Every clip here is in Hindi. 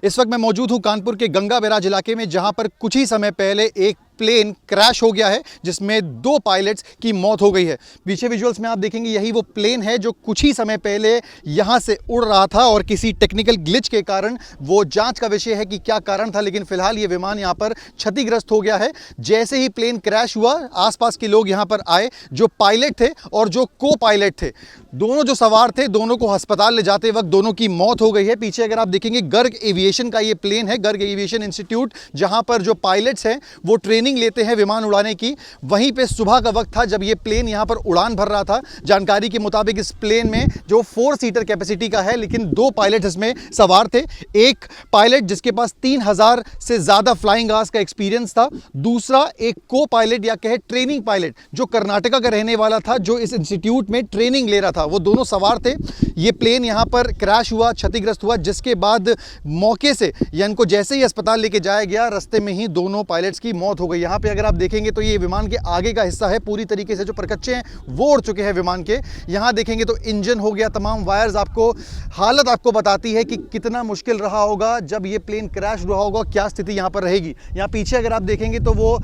इस वक्त मैं मौजूद हूं कानपुर के गंगा बैराज इलाके में, जहां पर कुछ ही समय पहले एक प्लेन क्रैश हो गया है जिसमें 2 पायलट्स की मौत हो गई है। पीछे विजुअल्स में आप देखेंगे यही वो प्लेन है जो कुछ ही समय पहले यहां से उड़ रहा था और किसी टेक्निकल ग्लिच के कारण वो जांच का विषय है कि क्या कारण था, लेकिन फिलहाल ये विमान यहां पर क्षतिग्रस्त हो गया है। जैसे ही प्लेन क्रैश हुआ, आसपास के लोग यहां पर आए, जो पायलट थे और जो को पायलट थे, दोनों जो सवार थे, दोनों को अस्पताल ले जाते वक्त दोनों की मौत हो गई है। पीछे अगर आप देखेंगे गर्ग एविएशन का ये प्लेन है, गर्ग एविएशन इंस्टीट्यूट, जहां पर जो पायलट्स हैं वो ट्रेनिंग लेते हैं विमान उड़ाने की। वहीं पे सुबह का वक्त था जब ये प्लेन यहां पर उड़ान भर रहा था। जानकारी के मुताबिक इस प्लेन में जो 4 सीटर कैपेसिटी का है, लेकिन 2 पायलट इसमें सवार थे। एक पायलट जिसके पास 3000 से ज्यादा फ्लाइंग आवर्स का एक्सपीरियंस था, दूसरा एक को पायलट या कहे ट्रेनिंग पायलट जो कर्नाटका का रहने वाला था, जो इस इंस्टीट्यूट में ट्रेनिंग ले रहा था। वो दोनों सवार थे। ये प्लेन यहां पर क्रैश हुआ, क्षतिग्रस्त हुआ, जिसके बाद मौके से या इनको जैसे ही अस्पताल लेके जाया गया, रास्ते में ही दोनों पायलट्स की मौत हो गई। यहाँ पे अगर आप देखेंगे तो ये विमान के आगे का हिस्सा है, पूरी तरीके से जो परकच्चे हैं वो उड़ चुके हैं विमान के। यहाँ देखेंगे तो इंजन हो गया, तमाम वायर्स, आपको हालत आपको बताती है कि कितना मुश्किल रहा होगा जब ये प्लेन क्रैश हुआ होगा, क्या स्थिति यहाँ पर रहेगी। यहाँ पीछे अगर आप देखेंगे तो वो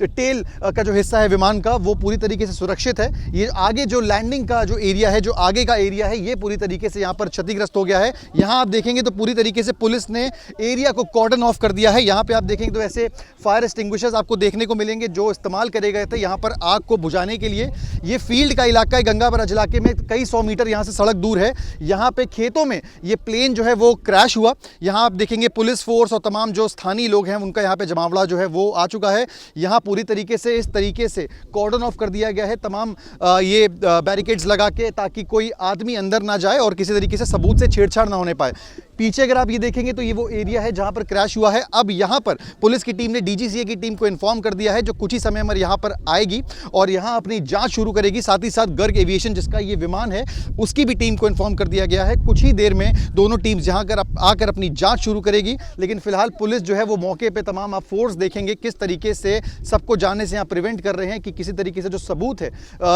टेल का जो हिस्सा है विमान का, वो पूरी तरीके से सुरक्षित है। ये आगे जो लैंडिंग का जो एरिया है, जो आगे का एरिया है, ये पूरी तरीके से यहाँ पर क्षतिग्रस्त हो गया है। यहाँ आप देखेंगे तो पूरी तरीके से पुलिस ने एरिया को कॉर्डन ऑफ कर दिया है। यहाँ पे आप देखेंगे तो ऐसे फायर एक्सटिंग्विशर्स आपको देखने को मिलेंगे जो इस्तेमाल करे गए थे यहाँ पर आग को बुझाने के लिए। ये फील्ड का इलाका है, गंगा बैराज इलाके में कई 100 मीटर यहाँ से सड़क दूर है। यहाँ पे खेतों में ये प्लेन जो है वो क्रैश हुआ। यहाँ आप देखेंगे पुलिस फोर्स और तमाम जो स्थानीय लोग हैं उनका यहाँ पे जमावड़ा जो है वो आ चुका है। यहाँ पूरी तरीके से इस तरीके से कॉर्डन ऑफ कर दिया गया है, तमाम ये बैरिकेड्स लगा के, ताकि कोई आदमी अंदर ना जाए और किसी तरीके से सबूत से छेड़छाड़ ना होने पाए। पीछे अगर आप ये देखेंगे तो ये वो एरिया है जहां पर क्रैश हुआ है। अब यहां पर पुलिस की टीम ने डीजीसीए की टीम को इन्फॉर्म कर दिया है, जो कुछ ही समय में यहां पर आएगी और यहां अपनी जांच शुरू करेगी। साथ ही साथ गर्ग एविएशन जिसका ये विमान है, उसकी भी टीम को इन्फॉर्म कर दिया गया है। कुछ ही देर में दोनों टीम्स यहां आकर अपनी जांच शुरू करेगी। लेकिन फिलहाल पुलिस जो है वो मौके पर, तमाम आप फोर्स देखेंगे किस तरीके से सबको जाने से यहाँ प्रिवेंट कर रहे हैं कि किसी तरीके से जो सबूत है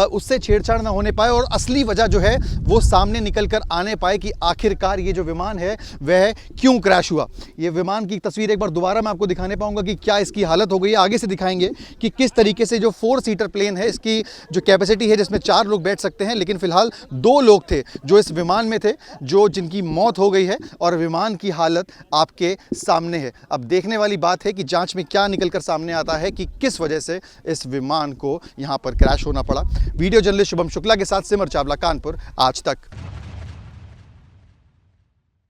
उससे छेड़छाड़ ना होने पाए और असली वजह जो है वो सामने निकल कर आने पाए कि आखिरकार ये जो विमान है वह क्यों क्रैश हुआ। ये विमान की तस्वीर एक बार दोबारा मैं आपको दिखाने पाऊंगा कि क्या इसकी हालत हो गई है। आगे से दिखाएंगे कि किस तरीके से जो 4 सीटर प्लेन है, इसकी जो कैपेसिटी है जिसमें 4 लोग बैठ सकते हैं, लेकिन फिलहाल 2 लोग थे जो इस विमान में थे, जिनकी मौत हो गई है और विमान की हालत आपके सामने है। अब देखने वाली बात है कि जांच में क्या निकलकर सामने आता है कि किस वजह से इस विमान को यहां पर क्रैश होना पड़ा। वीडियो जर्नलिस्ट शुभम शुक्ला के साथ सिमर चावला, कानपुर, आज तक।